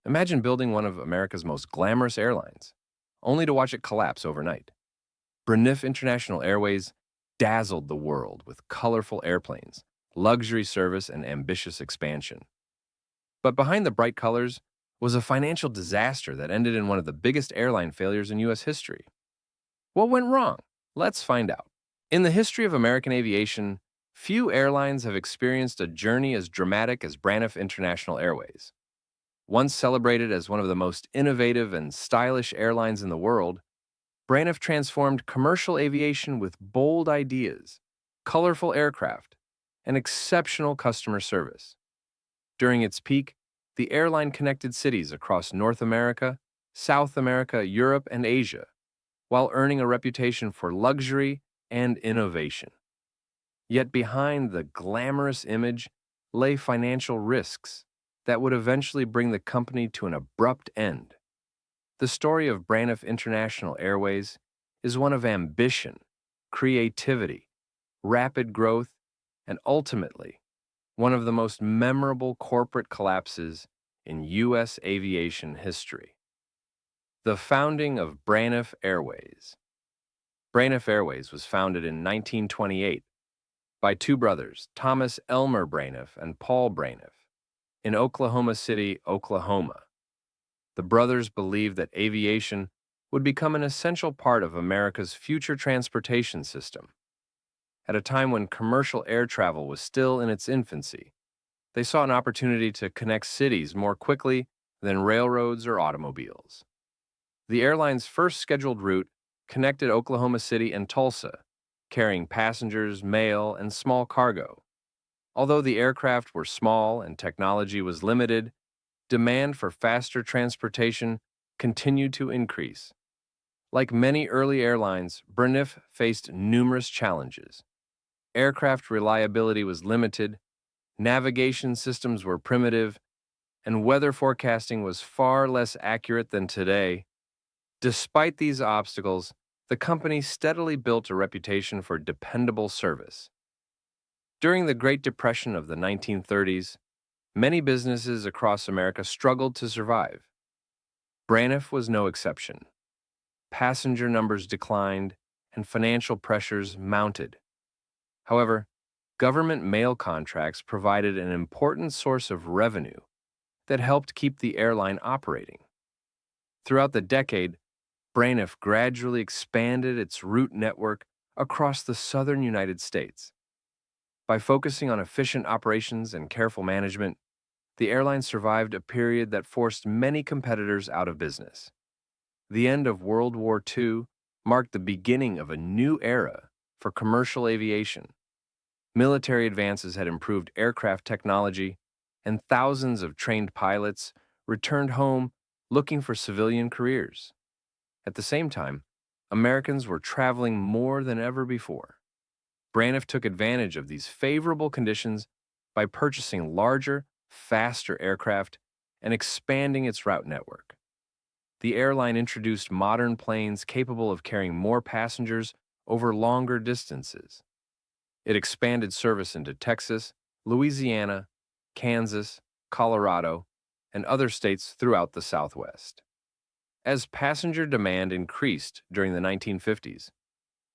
Imagine building one of America's most glamorous airlines, only to watch it collapse overnight. Braniff International Airways dazzled the world with colorful airplanes, luxury service, and ambitious expansion. But behind the bright colors was a financial disaster that ended in one of the biggest airline failures in U.S. history. What went wrong? Let's find out. In the history of American aviation, few airlines have experienced a journey as dramatic as Braniff International Airways. Once celebrated as one of the most innovative and stylish airlines in the world, Braniff transformed commercial aviation with bold ideas, colorful aircraft, and exceptional customer service. During its peak, the airline connected cities across North America, South America, Europe, and Asia, while earning a reputation for luxury and innovation. Yet behind the glamorous image lay financial risks that would eventually bring the company to an abrupt end. The story of Braniff International Airways is one of ambition, creativity, rapid growth, and ultimately, one of the most memorable corporate collapses in U.S. aviation history. The founding of Braniff Airways. Braniff Airways was founded in 1928 by two brothers, Thomas Elmer Braniff and Paul Braniff, in Oklahoma City, Oklahoma. The brothers believed that aviation would become an essential part of America's future transportation system. At a time when commercial air travel was still in its infancy, they saw an opportunity to connect cities more quickly than railroads or automobiles. The airline's first scheduled route connected Oklahoma City and Tulsa, carrying passengers, mail, and small cargo. Although the aircraft were small and technology was limited, demand for faster transportation continued to increase. Like many early airlines, Braniff faced numerous challenges. Aircraft reliability was limited, navigation systems were primitive, and weather forecasting was far less accurate than today. Despite these obstacles, the company steadily built a reputation for dependable service. During the Great Depression of the 1930s, many businesses across America struggled to survive. Braniff was no exception. Passenger numbers declined, and financial pressures mounted. However, government mail contracts provided an important source of revenue that helped keep the airline operating. Throughout the decade, Braniff gradually expanded its route network across the southern United States. By focusing on efficient operations and careful management, the airline survived a period that forced many competitors out of business. The end of World War II marked the beginning of a new era for commercial aviation. Military advances had improved aircraft technology, and thousands of trained pilots returned home looking for civilian careers. At the same time, Americans were traveling more than ever before. Braniff took advantage of these favorable conditions by purchasing larger, faster aircraft and expanding its route network. The airline introduced modern planes capable of carrying more passengers over longer distances. It expanded service into Texas, Louisiana, Kansas, Colorado, and other states throughout the Southwest. As passenger demand increased during the 1950s,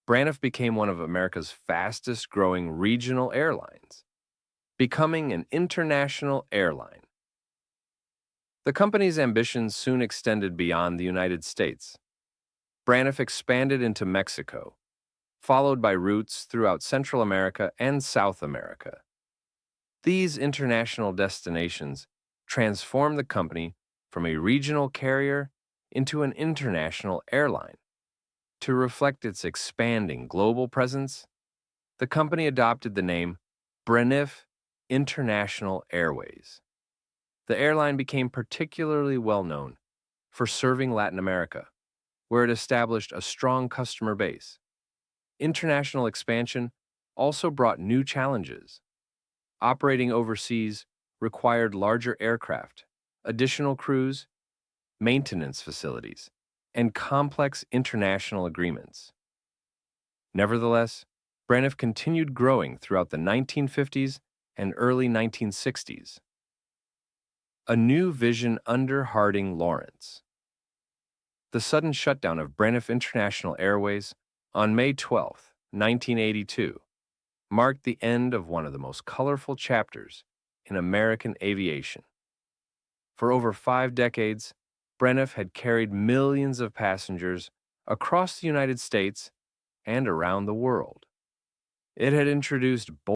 Braniff became one of America's fastest-growing regional airlines, becoming an international airline. The company's ambitions soon extended beyond the United States. Braniff expanded into Mexico, followed by routes throughout Central America and South America. These international destinations transformed the company from a regional carrier into an international airline. To reflect its expanding global presence, the company adopted the name Braniff International Airways. The airline became particularly well known for serving Latin America, where it established a strong customer base. International expansion also brought new challenges. Operating overseas required larger aircraft, additional crews, maintenance facilities, and complex international agreements. Nevertheless, Braniff continued growing throughout the 1950s and early 1960s. A new vision under Harding Lawrence. The sudden shutdown of Braniff International Airways on May 12, 1982, marked the end of one of the most colorful chapters in American aviation. For over 5 decades, Braniff had carried millions of passengers across the United States and around the world. It had introduced